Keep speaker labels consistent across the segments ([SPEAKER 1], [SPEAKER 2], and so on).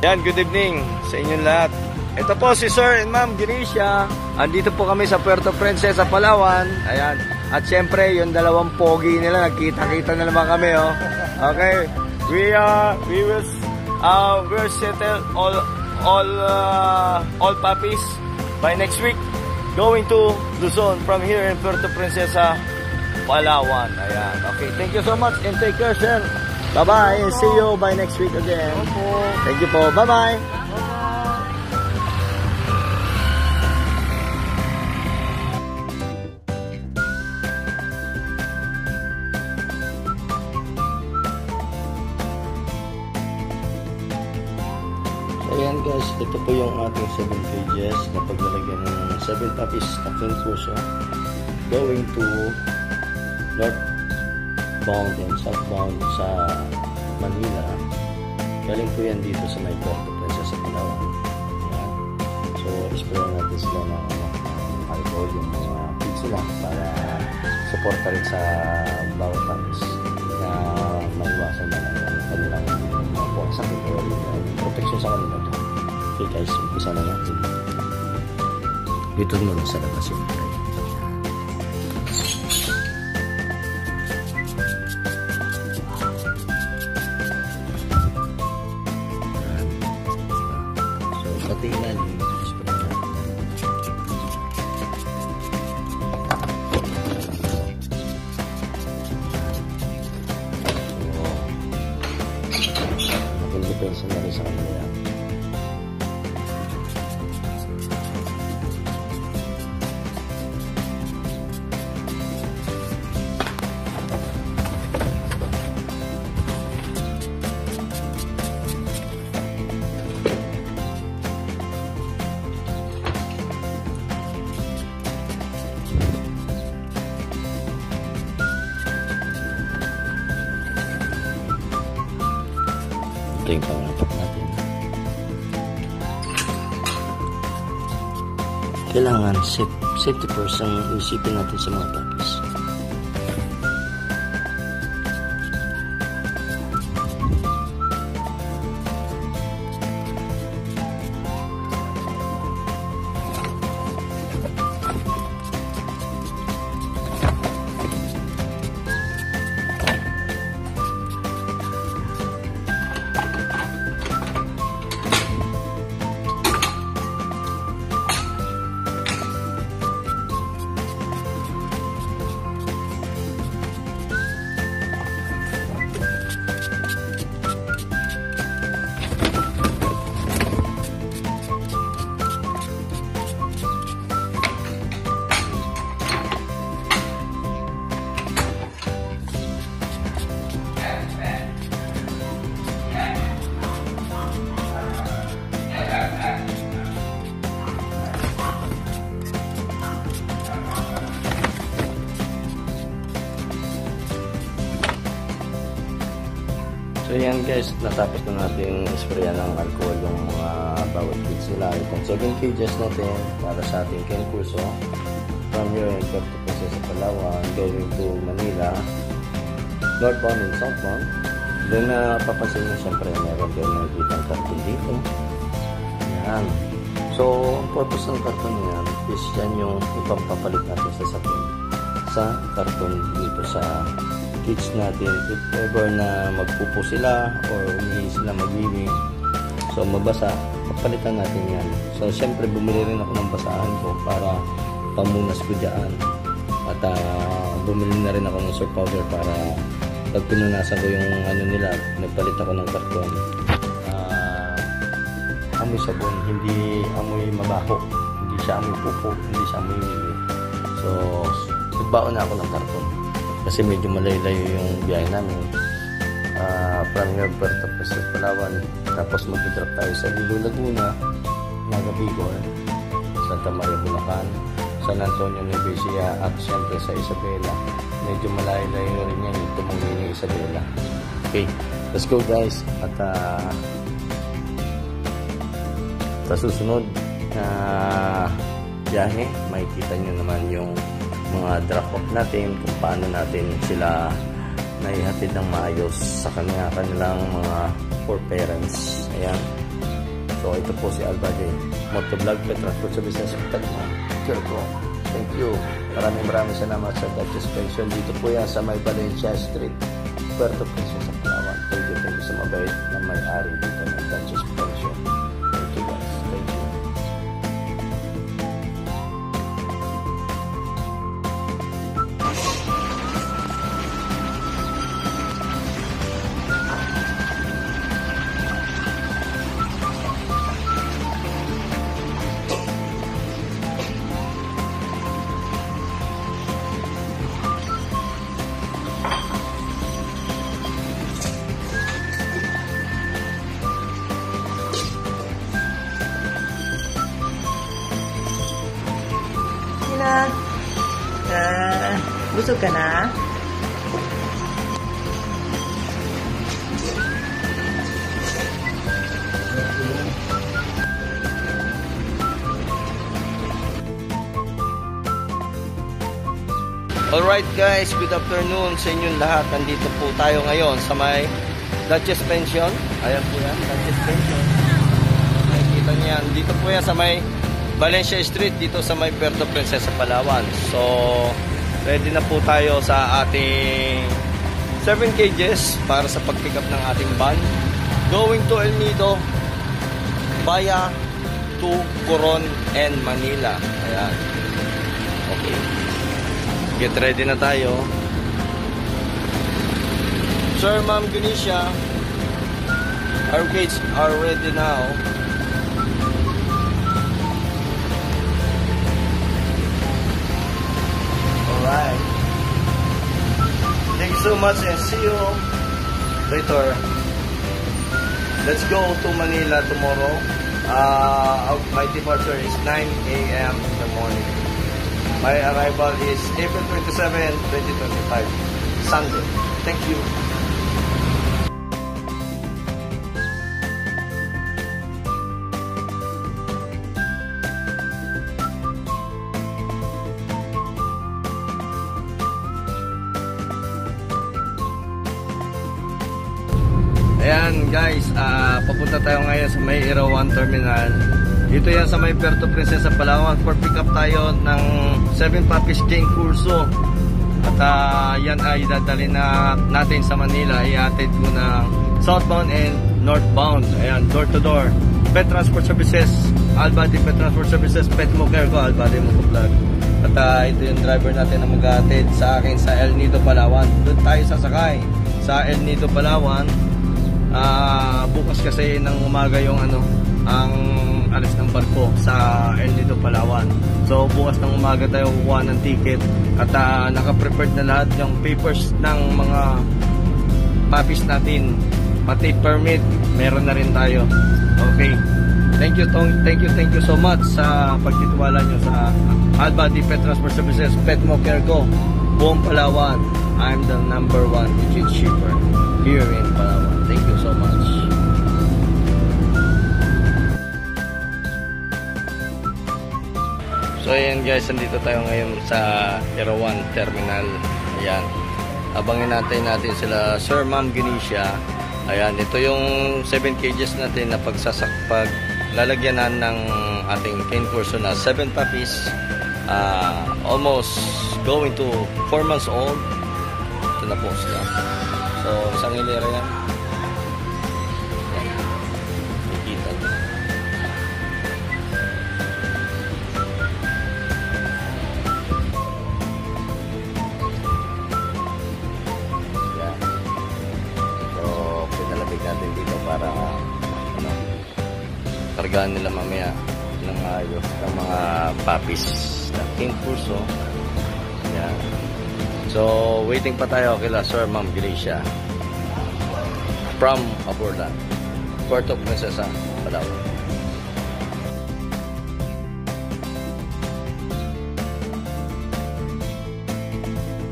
[SPEAKER 1] Yan, good evening sa inyong lahat. Ito po si Sir and Ma'am Genisha. Andito po kami sa Puerto Princesa, Palawan. Ayan. At syempre, yung dalawang pogi nila, nagkita-kita na naman kami, oh. Okay. We will settle all puppies by next week. Going to Luzon from here in Puerto Princesa, Palawan. Ayan. Okay. Thank you so much and take care, sir. Bye-bye. See you by next week again. Thank you po. Bye-bye. Ayan guys, ito po yung ating 7 cages na paglalagyan ng 7 puppies na Kenkurso going to northbound and southbound sa Manila. Galing po yan dito sa may Puerto Princesa, Palawan. Ayan. So, isprayan natin sila ng alcohol yung mga pigs nila para suporta rin sa bawat puppies na maiwasan na ng kanilang mga sakit o protection sa kanila. Okay guys, umpisa na natin. Dito muna sa labas yung tray. So, pati ilalim. Depensa na rin sa kanila yan. Ito yung pangapat natin. Kailangan safety first ang isipin natin sa mga puppies. So yan guys, natapos na natin isprayan ng alcohol yung mga bawat kids nila. Itong 7 cages natin para sa ating Kenkurso from here in Puerto Princesa, Palawan going to Manila, northbound and southbound. Then papansin nyo siyempre meron din nakikita ang karton dito. Yan. So ang purpose ng karton yan is yan yung ipampapalit natin sa sapin sa karton dito sa kids natin. If ever na magpupo sila or hindi sila magwiwi, so mabasa, papalitan natin yan. So syempre bumili rin ako ng basahan ko para pamunas ko dyan. At bumili na rin ako ng soap powder para pag pinunasan ko yung ano nila, nagpalit ako ng karton. Amoy sabon, hindi amoy mabaho, hindi siya amoy pupo, hindi siya amoy wiwi. So nagbaon na ako ng karton kasi medyo malayo-layo yung biyahe namin from here Puerto Princesa, Palawan. Tapos mag-drop tayo sa Lilo Laguna, Naga Bicol, Santa Maria, Bulacan, San Antonio, Nueva Ecija, at siyempre sa Isabela. Medyo malayo-layo rin yan yung tumungin ng Isabela. Okay, let's go guys. At sa susunod na biyahe, makikita nyo naman yung mga drop-off natin, kung paano natin sila naihatid ng maayos sa kanilang mga poor parents. Ayan. So ito po si Albade Motovlog Pet Transport Services Pet Mo. Thank you. Maraming salamat sa Duchess Pension. Dito po yan sa may Valencia Street, Puerto Princesa, Palawan. Thank you sa mabait na may-ari dito ng Duchess Pension. Thank you guys. Thank you.
[SPEAKER 2] Busog ka na?
[SPEAKER 1] Alright guys, good afternoon sa inyong lahat. Nandito po tayo ngayon sa may Duchess Pension. Ayan po yan, Duchess Pension. Nakikita niyan. Dito po yan sa may Valencia Street, dito sa may Puerto Princesa, Palawan. So, ready na po tayo sa ating 7 cages para sa pag-pick up ng ating van. Going to El Nido via to Coron and Manila. Ayan. Okay. Get ready na tayo. Sir, Ma'am Ganesha, our gates are ready now. Alright. Thank you so much and see you later. Let's go to Manila tomorrow. My departure is 9 a.m. in the morning. My arrival is April 27, 2025, Sunday. Thank you. Ayan guys, papunta tayo ngayon sa may Irawan Terminal. Dito yan sa may Puerto Princesa, Palawan. For pick up tayo ng 7 puppies cane kurso. At yan ay dadalhin na natin sa Manila. Ihatid mo ng southbound and northbound. Ayan, door to door. Pet Transport Services, Albade Pet Transport Services, Pet Mo Care ko, Albade Motovlog. At ito yung driver natin na maghatid sa akin sa El Nido, Palawan. Doon tayo sasakay sa El Nido, Palawan. Bukas kasi ng umaga yung ang alis ng barko sa El Nido, Palawan. So bukas ng umaga tayo kukuha ng ticket at naka-prepared na lahat yung papers ng mga puppies natin, pati permit meron na rin tayo. Okay, thank you so much sa pagtitiwala nyo sa Albade Pet Transport Services, Pet Mo Care ko, buong Palawan. I'm the #1 legit shipper here in Palawan. Thank you so much. So ayan guys, nandito tayo ngayon sa Irawan Terminal. Ayan, abangin natin sila Sir, Ma'am Ganesha. Ayan, ito yung 7 cages natin na lalagyanan ng ating cane kurso na 7 puppies. Almost going to 4 months old. Ito na po sila. So isang hilera yan. Nakikita nyo. Yan. So pinalamig natin dito para kargaan nila mamaya ng ayos ng mga puppies ng cane kurso. Yan. So waiting pa tayo kila Sir, Ma'am Ganesha from Aborlan, Puerto Princesa, Palawan.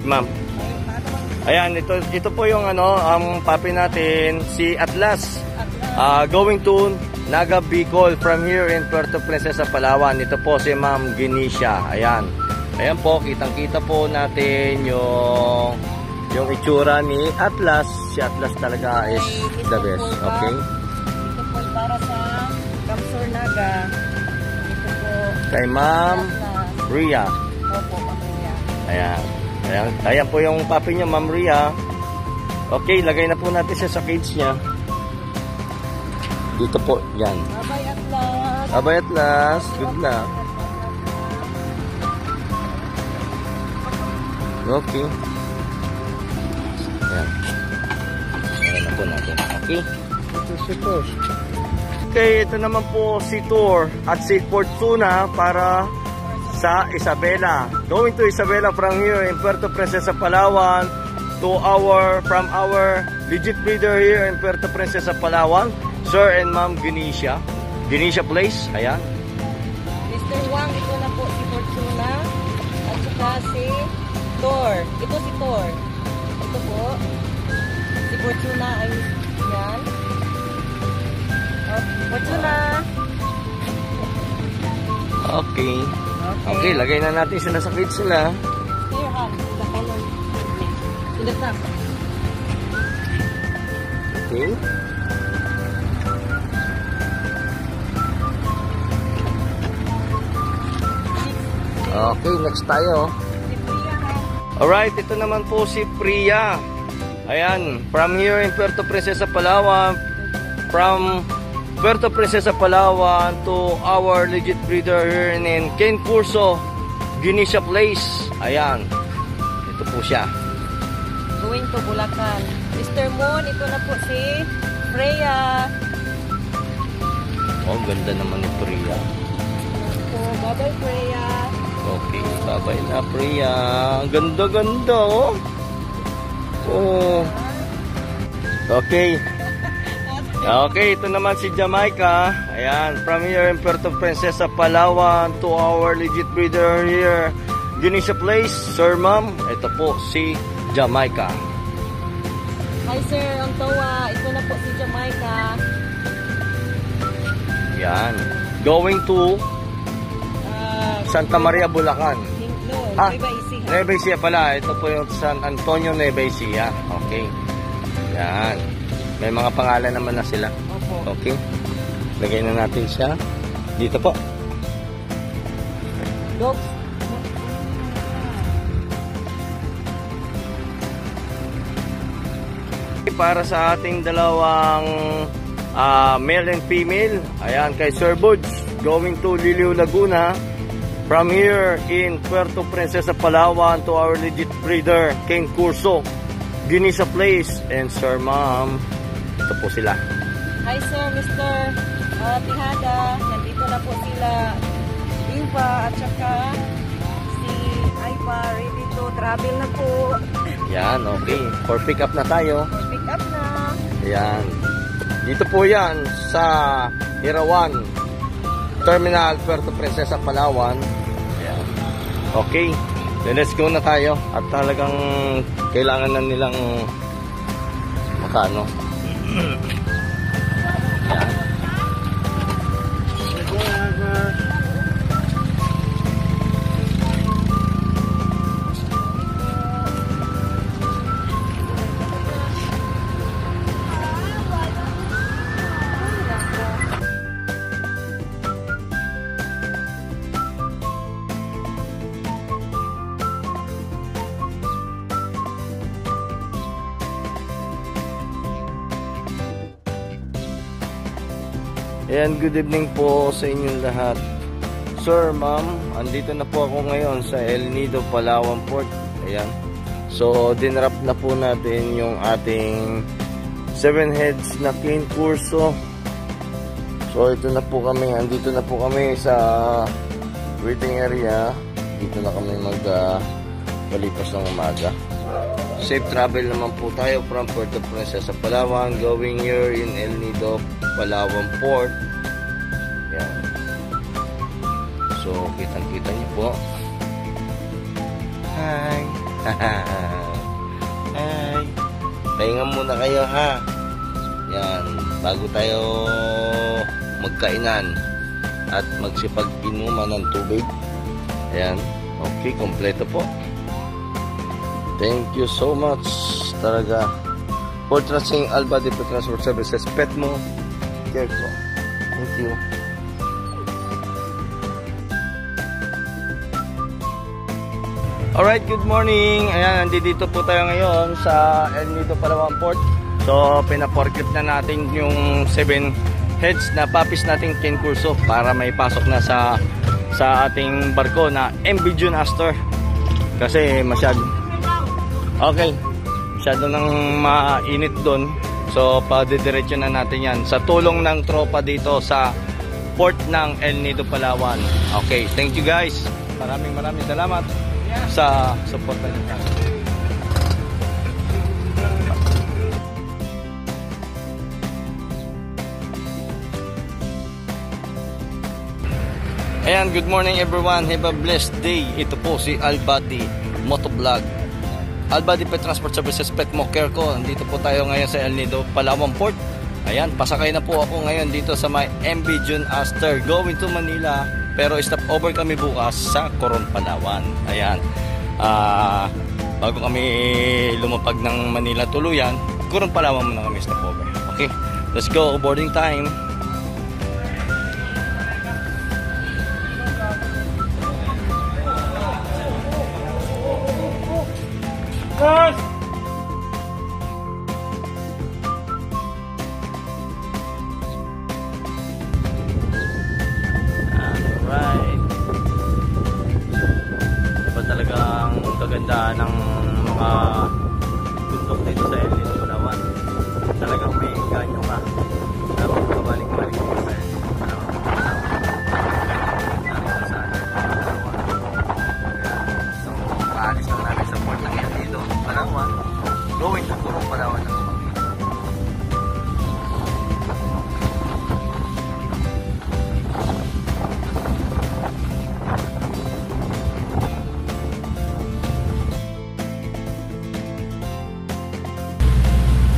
[SPEAKER 1] Ma'am, ayan, ito po yung ang puppy natin, si Atlas. Going to Naga Bicol from here in Puerto Princesa, Palawan. Ito po si Ma'am Ganesha. Ayan. Ayan po, kitang-kita po natin yung itsura ni Atlas. Si Atlas talaga is the best. Okay?
[SPEAKER 2] Ito po para sa
[SPEAKER 1] kay Ma'am Ria.
[SPEAKER 2] Opo, Maria.
[SPEAKER 1] Ayan. Ayan po yung puppy niya, Ma'am Ria. Okay, lagay na po natin siya sa cage niya. Dito po, yan.
[SPEAKER 2] Bye, Atlas.
[SPEAKER 1] Abay at last. Good luck. Okay. Ayan. Ayan na po natin. Okay. Okay, ito naman po si Tour at si Fortuna para sa Isabela. Going to Isabela from here in Puerto Princesa, Palawan from our legit breeder here in Puerto Princesa, Palawan, Sir and Ma'am Genesia. Genesia Place, ayan.
[SPEAKER 2] Mr. Wang, ito na po si Fortuna. At saka si Thor. Ito si Thor. Ito po. Si Fortuna ay yan. Fortuna.
[SPEAKER 1] Okay. Okay, lagay na natin sila sa cage sila.
[SPEAKER 2] Here, Han. The color. In the top.
[SPEAKER 1] Okay. Okay, next tayo.
[SPEAKER 2] Si Priya, Han.
[SPEAKER 1] Alright, ito naman po si Priya. Ayan, from here in Puerto Princesa, Palawan. From Puerto Princesa, Palawan to our legit breeder here in Ken Curso, Genesia Place. Ayan, ito po siya.
[SPEAKER 2] Going to Bulacan. Mr. Moon, ito na po si Freya.
[SPEAKER 1] Oh, ganda naman ni Priya.
[SPEAKER 2] So, bye-bye, Freya.
[SPEAKER 1] Okay, bye-bye na Priya. Ang ganda-ganda, oh. Oh. Okay. Okay, ito naman si Jamaica. Ayan, from here in Puerto Princesa, Palawan to our legit breeder here, Genesia Place. Sir, Ma'am, ito po si Jamaica.
[SPEAKER 2] Hi, Sir Ontowa. Ito na po si Jamaica.
[SPEAKER 1] Ayan. Going to Santa Maria, Bulacan.
[SPEAKER 2] No,
[SPEAKER 1] Ah,
[SPEAKER 2] Nueva Ecija.
[SPEAKER 1] Nueva Ecija pala. Ito po yung San Antonio, Nueva Ecija. Okay. Yan. May mga pangalan naman na sila.
[SPEAKER 2] Opo.
[SPEAKER 1] Okay. Lagay na natin siya. Dito po.
[SPEAKER 2] Dogs.
[SPEAKER 1] Para sa ating dalawang male and female. Ayan, kay Sir Budge. Going to Liliw, Laguna. From here in Puerto Princesa, Palawan to our legit breeder, King Curso, Genesia Place, and Sir, Ma'am. Ito po sila.
[SPEAKER 2] Hi, Sir, Mr. Tihada. Nandito na po sila. Iva at saka si Aiva. Ready to travel na po.
[SPEAKER 1] Yan, okay. For pick up na tayo.
[SPEAKER 2] Pick up na.
[SPEAKER 1] Yan. Dito po yan sa Irawan Terminal, Puerto Princesa, Palawan. Yan. Okay. Then let's go na tayo. At talagang kailangan na nilang makano. Yan. Ayan, good evening po sa inyong lahat. Sir, Ma'am, andito na po ako ngayon sa El Nido, Palawan Port. Ayan. So, dinrap na po natin yung ating 7 heads na King Curso. So, ito na po kami. Andito na po kami sa waiting area. Dito na kami palipas ng umaga. Safe travel naman po tayo from Puerto Princesa, Palawan, going here in El Nido, Palawan Port. Yan. So, kitang-kita niyo po. Hi! Hi! Pahinga muna kayo, ha? Yan. Bago tayo magkainan at magsipag-inuman ng tubig. Ayan. Okay, kompleto po. Thank you so much. Talaga. For trusting Alba Dito Transport Services, Petmo, care ko. Thank you. Alright, good morning. Ayan, nandito po tayo ngayon sa El Nido, Palawan Port. So, pinaporkit na natin yung 7 heads na puppies nating Cane Corso para may pasok na sa ating barko na MV June Astor. Kasi masyado nang mainit doon. So, padidiretso na natin yan sa tulong ng tropa dito sa port ng El Nido, Palawan. Okay, thank you guys. Maraming salamat sa support na niyo. Ayan, good morning everyone. Have a blessed day. Ito po si Albady Motovlog. Albady Pet Transport Services, Pet Moker ko. Dito po tayo ngayon sa El Nido, Palawan Port. Ayan, pasakay na po ako ngayon dito sa may MV June Astor going to Manila. Pero stop over kami bukas sa Coron, Palawan. Ayan. Bago kami lumapag ng Manila tuluyan, Coron, Palawan muna kami stop over. Okay, let's go. Boarding time. Guys! Talagang kaganda ng mga bundok dito sa El Nido, Palawan. Talagang may ganyo ka. Dapat pabalik-balik dito sa El Nido, Palawan. So, paalis lang namin sa port ng El Nido, Palawan. Going to Coron, Palawan.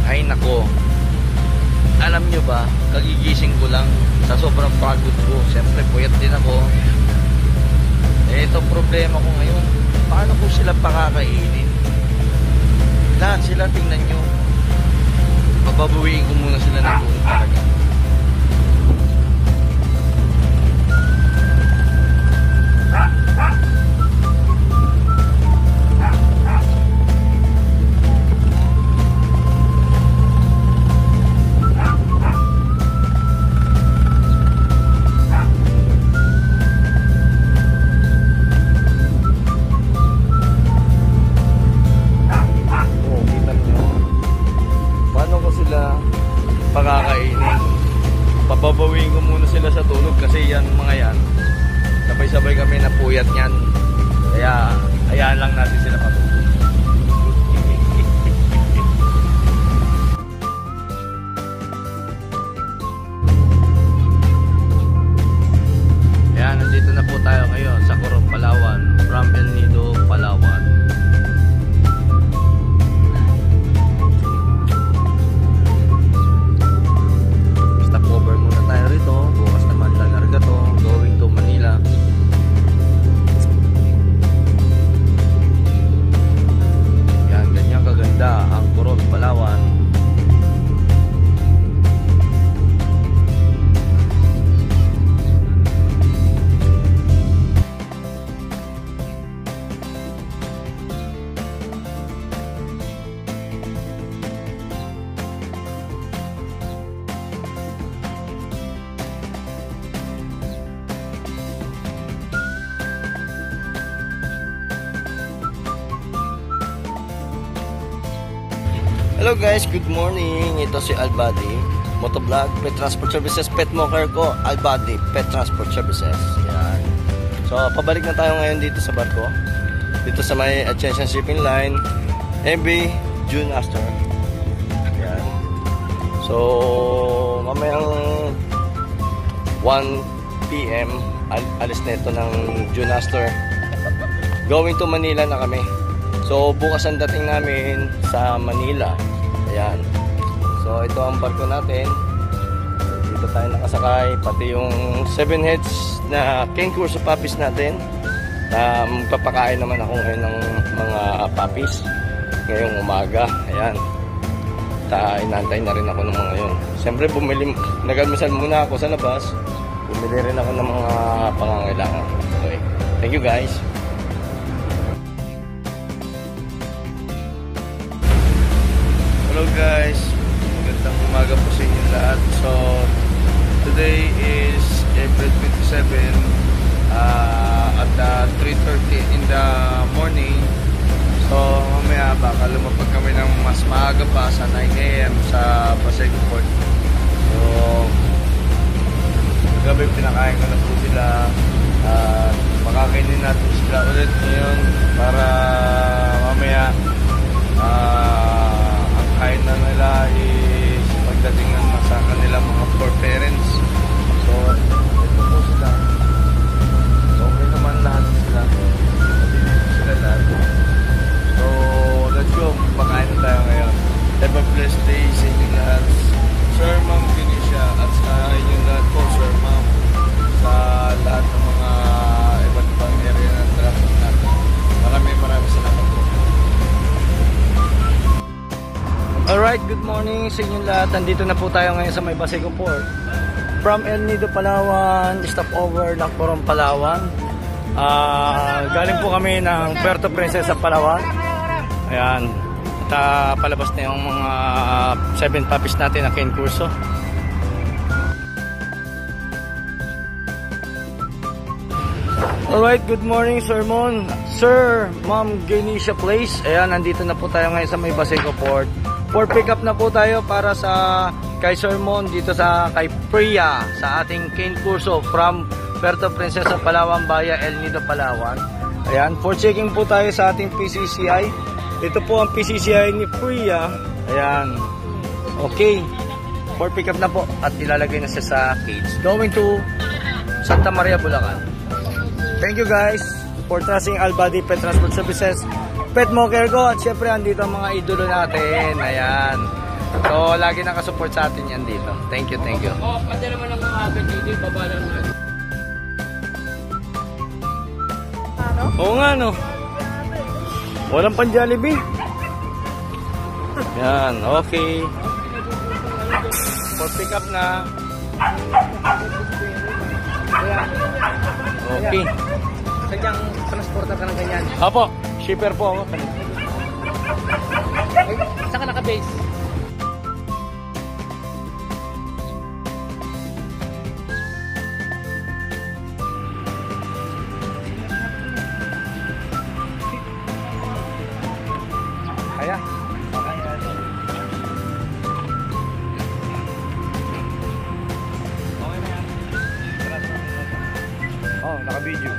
[SPEAKER 1] Ay nako, alam nyo ba, kagigising ko lang sa sobrang pagod ko. Siyempre puyat din ako. Ito problema ko ngayon, paano ko sila pakakainin? Lahat sila, tingnan nyo, pababawiin ko muna sila ng tulog talaga. Pakakainin, pababawiin ko muna sila sa tulog kasi yan mga yan, sabay-sabay kami na puyat yan, kaya hayaan lang natin sila matulog. Ayan, nandito na po tayo ngayon sa Coron, Palawan, from El Nido, Palawan. Bukas naman lalarga to, going to Manila. Yan, ganyan kaganda ang Coron, Palawan. Hello guys, good morning. Ito si Albady Motovlog, Pet Transport Services, Pet Moker ko, Albady Pet Transport Services. Yan. So, pabalik na tayo ngayon dito sa barko. Dito sa may Attention Shipping Line, MV June Astor. Yan. So, mamayang 1 PM alis na ito ng June Astor. Going to Manila na kami. So, bukas ang dating namin sa Manila. Ayan. So, ito ang barko natin. Dito tayo nakasakay. Pati yung 7 heads na Cane Corso puppies natin. Magpapakain naman ako ngayon ng mga puppies ngayong umaga. Ayan. Inantay na rin ako ng mga yun. Siyempre, nag-almusal muna ako sa labas. Bumili rin ako ng mga pangangailangan. Okay. Thank you guys. Hello guys, magandang umaga po sa inyo lahat. So today is April 27 at 3:30 in the morning. So mamaya baka lumapag kami ng mas maaga pa sa 9 AM sa Pasay Port. So gabi pinakain ko na po sila at makakainin natin sila ulit ngayon para mamaya ang kain na nila is pagdating na sa kanilang mga poor parents. So ito po sila, okay naman lahat sila, mabilis sila lahat. So let's go, makain na tayo ngayon. Have a blessed day sa inyo lahat, Sir, Ma'am Genisha, at sa inyong lahat po, Sir, Ma'am, sa lahat ng mga iba't ibang area ng traffic natin. Maraming salamat po. Alright, good morning sa inyong lahat. Nandito na po tayo ngayon sa may Baseco Port. From El Nido, Palawan, stopover ng Coron, Palawan. Galing po kami ng Puerto Princesa, Palawan. Ayan. At palabas na yung mga 7 puppies natin na cane kurso. Alright, good morning, Sir Mon. Sir, Ma'am Genisha Place. Ayan, nandito na po tayo ngayon sa may Baseco Port. For pick up na po tayo para sa kay Sir Mon dito sa kay Priya sa ating cane kurso from Puerto Princesa, Palawan via El Nido, Palawan. Ayan, for checking po tayo sa ating PCCI. Ito po ang PCCI ni Priya. Ayan. Okay. For pick up na po at ilalagay na siya sa cage. Going to Santa Maria, Bulacan. Thank you guys for trusting Albadi Pet Transport Services, Pet Mo Cargo, at syempre andito ang mga idolo natin. Ayan. So lagi nakasupport sa atin yan dito. Thank you, thank you.
[SPEAKER 3] Oh, pati naman ang mga agad dito, baba lang natin.
[SPEAKER 1] Oo nga no. Walang pan Jollibee. Yan, okay. For pick up na. Okay.
[SPEAKER 3] Sadyang transporter ka ng ganyan.
[SPEAKER 1] Apo, shipper po ako.
[SPEAKER 3] Ay, saan ka naka-base?
[SPEAKER 1] Kaya. Okay na yan. Oh, naka-video.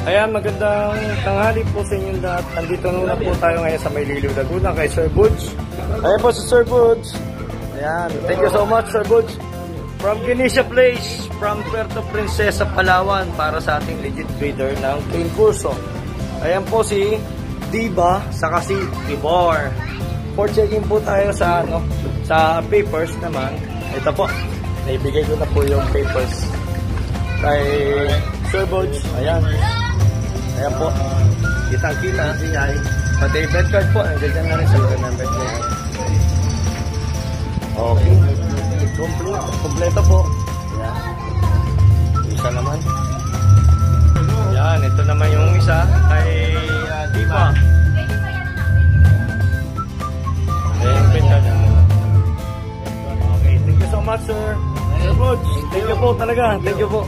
[SPEAKER 1] Ayan, magandang tanghali po sa inyong lahat. Andito na po tayo ngayon sa Mayliliw, Laguna kay Sir Budge. Ayan po si Sir Budge. Ayan, thank you so much, Sir Budge. From Genisha Place, from Puerto Princesa, Palawan, para sa ating legit breeder ng cane kurso. Ayan po si Diva, saka si Ibor. For checking po tayo sa sa papers naman. Ito po, naibigay ko na po yung papers kay Sir Budge. Ayan. Ayan po, kitang-kita siya. Pati bed card po, nandiyan na rin sa number niya. Okay, kompleto po. Ayan. Isa naman. Ayan, ito naman yung isa kay Diva. Ayan, bed card. Okay, thank you so much, Sir. Sir Budge, thank you po talaga. Thank you po.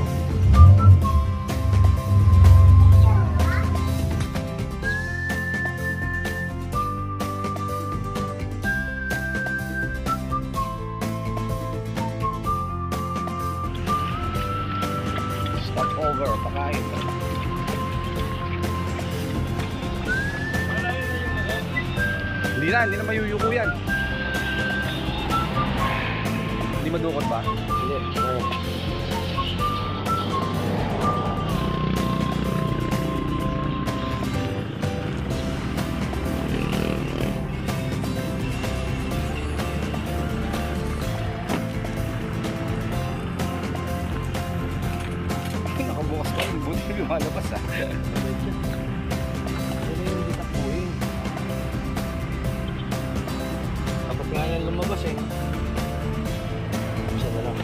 [SPEAKER 1] Over, pakain. Hindi na mayuyuko yan. Hindi madukot ba? Hindi. Oo. Nakabukas pa yung buti lumalabas ah. Tapos nga yan lumabas eh. Isa na lang.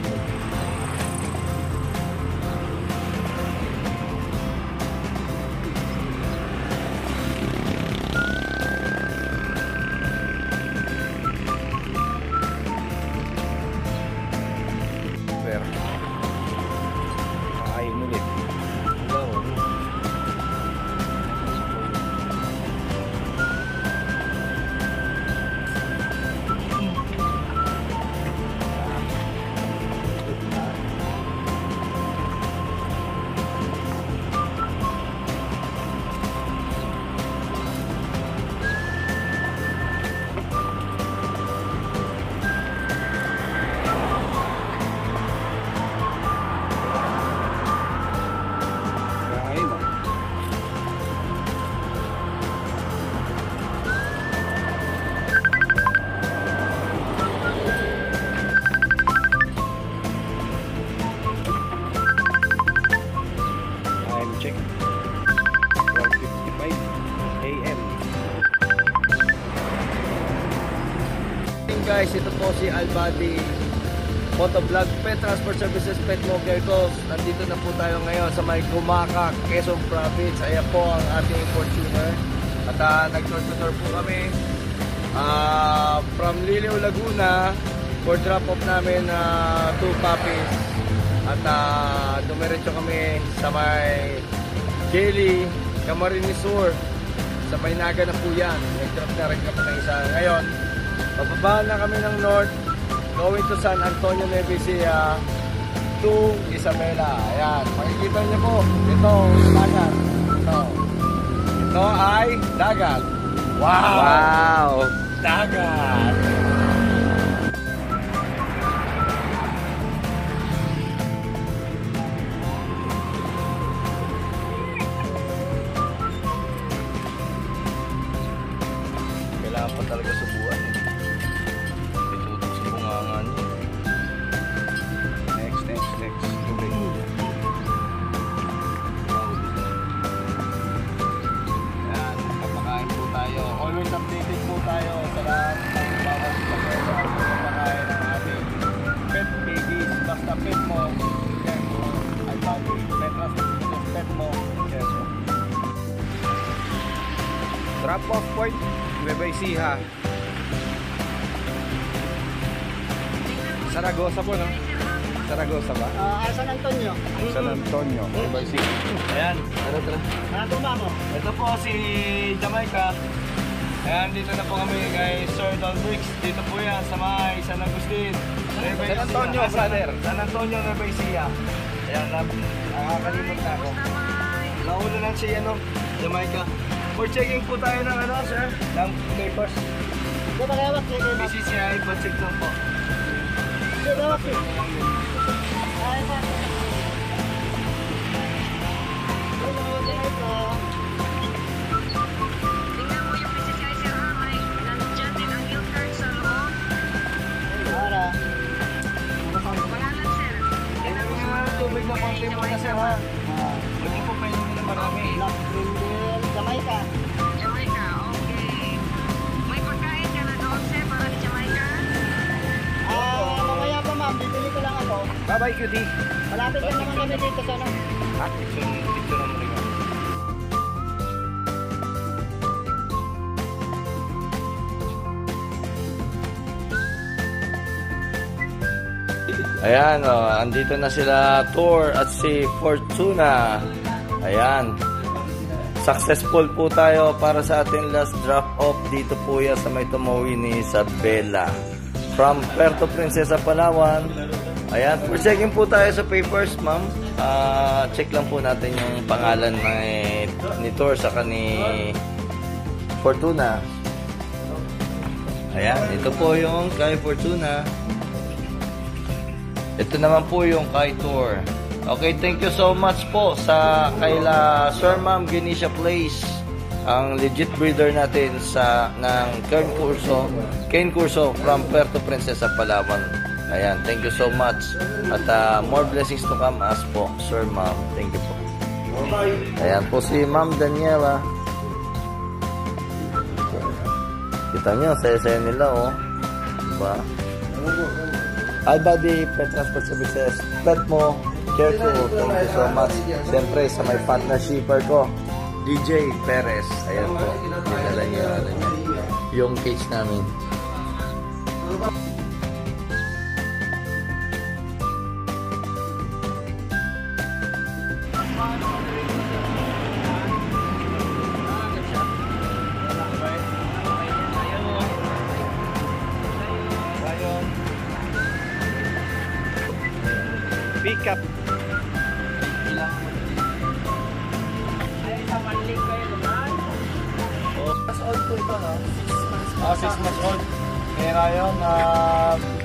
[SPEAKER 4] po si Albadi Motovlog Pet Transport Services Pet Movercos. Nandito na po tayo ngayon sa may Gumaca, Quezon Province. Ayan po ang ating Fortuner. At nag-tour po kami from Liliw, Laguna for drop-off namin 2 puppies. At dumiretso kami sa may Jelly, Camarines Sur. Sa may Naga na po yan. Nag-drop na rin kami ng isa. Ngayon, bababa na kami ng north, going to San Antonio, Nueva Ecija to Isabela. Ayan, makikita niyo po, ito, dagat. Ito ay dagat. Wow!
[SPEAKER 1] Wow!
[SPEAKER 4] Dagat! Kailangan pa talaga subuan eh. Itutok sa bungangan niya. Next. Tubig. Ayan, kapakain po tayo. Always updated po tayo sa lahat ng bawat kapakain ng ating pet babies. Basta pet mo, yan po. Ay baby, pet transport, pet mo, yes po. Drop-off point, Nueva Ecija. Saragosa po, no? Saragosa ba?
[SPEAKER 3] San Antonio.
[SPEAKER 4] San Antonio, Nueva Ecija. Ayan, tara.
[SPEAKER 3] Ano ba mo?
[SPEAKER 4] Ito po si Jamaica. Ayan, dito na po kami kay Sir Don Briggs. Dito po yan sa may San Agustin. San Antonio, brother. San Antonio, Nueva Ecija. Ayan, nakakalimot na ako. Nauna na si Jamaica. For checking po tayo ng sir? Ng papers.
[SPEAKER 3] Ito ba kawak?
[SPEAKER 4] BCCI, pa-check lang po.
[SPEAKER 3] Ito kawak eh. Ay pa.
[SPEAKER 5] Tingnan mo yung PCCI sir ha, may nandyan din ang yield card sa loob.
[SPEAKER 3] Para.
[SPEAKER 5] Wala lang sir.
[SPEAKER 4] Tingnan mo yung tubig na konti muna sir ha. Hindi po pwede nyo na marami.
[SPEAKER 3] Black Brindle, Jamaica.
[SPEAKER 5] Jamaica, okay. May pagkain ka na doon sir para ni Jamaica?
[SPEAKER 3] Mamaya pa ma'am, bibili ko lang ako.
[SPEAKER 4] Bye-bye, cutie.
[SPEAKER 3] Malapit lang naman kami dito sa ano.
[SPEAKER 4] Ha? Picture naman rin. Ayan, andito na sila Tour at si Fortuna. Ayan. Successful po tayo para sa ating last drop-off dito po yan sa may Tumawi ni Isabela. From Puerto Princesa, Palawan. Ayan, for checking po tayo sa papers, ma'am. Check lang po natin yung pangalan ni Tour saka ni Fortuna. Ayan, ito po yung kay Fortuna. Ito naman po yung kay Tour. Okay, thank you so much po sa kaila Sir Ma'am Genisha Place, ang legit breeder natin ng Cane Curso from Puerto Princesa, Palawan. Ayan, thank you so much. At more blessings to come as po, Sir Ma'am. Thank you po. Ayan po si Ma'am Daniela. Kita nyo, saya-saya nila, oh. Diba? Albadi Pet Transport Services, Pet Mo, Careful, thank you so much. Siyempre sa may partner shipper ko, DJ Perez. Ayan po, dinala niya yung cage namin. Pick up. Mas old po ito, no? 6 months old. Kaya yun,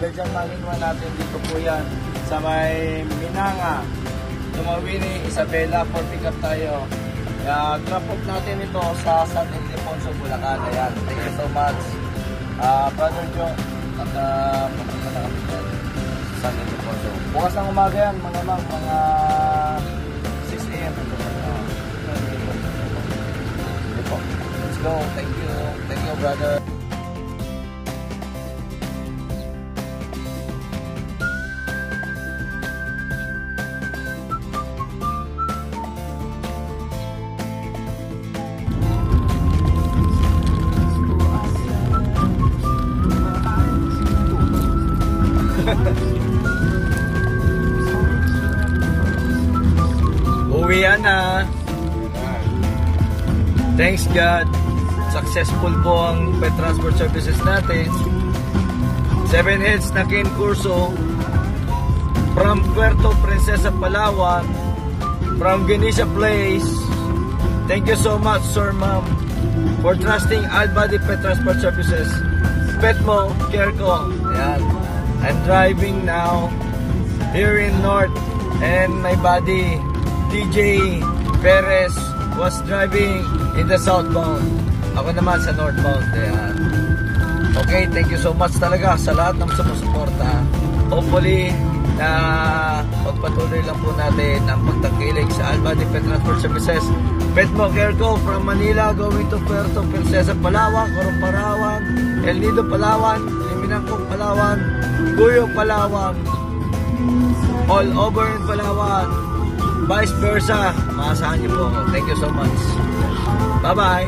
[SPEAKER 4] Belgian Malinois natin dito po yan. Sa may Minanga, Tumawi ni Isabela, for pick up tayo. Drop off natin ito sa San Ildefonso, Bulacan. Ayan, thank you so much. Brother Joe, at pupunta na kami dyan. San Ildefonso. Bukas ng umaga yan, mga 6 a.m. Let's go. Thank you. Thank you, brother. Uwian na. Thanks God. Successful po ang pet transport services natin. 7 heads na Ken Curso from Puerto Princesa, Palawan, from Genesha Place. Thank you so much, Sir Ma'am, for trusting Albady Pet Transport Services. Petmo, care ko. Ayan. I'm driving now here in North, and my buddy DJ Perez was driving in the southbound. Ako naman sa northbound. Ayan. Okay, thank you so much talaga sa lahat ng sumusuporta. Hopefully, na pagpatuloy lang po natin ang pagtangkilik sa Albady Pet Transport Services. Petmo Careco from Manila going to Puerto Princesa, Palawan, Coron, Palawan, El Nido, Palawan, Liminangkong, Palawan, Cuyo, Palawan, all over in Palawan, vice versa. Maasahan niyo po ako. Thank you so much. Bye-bye.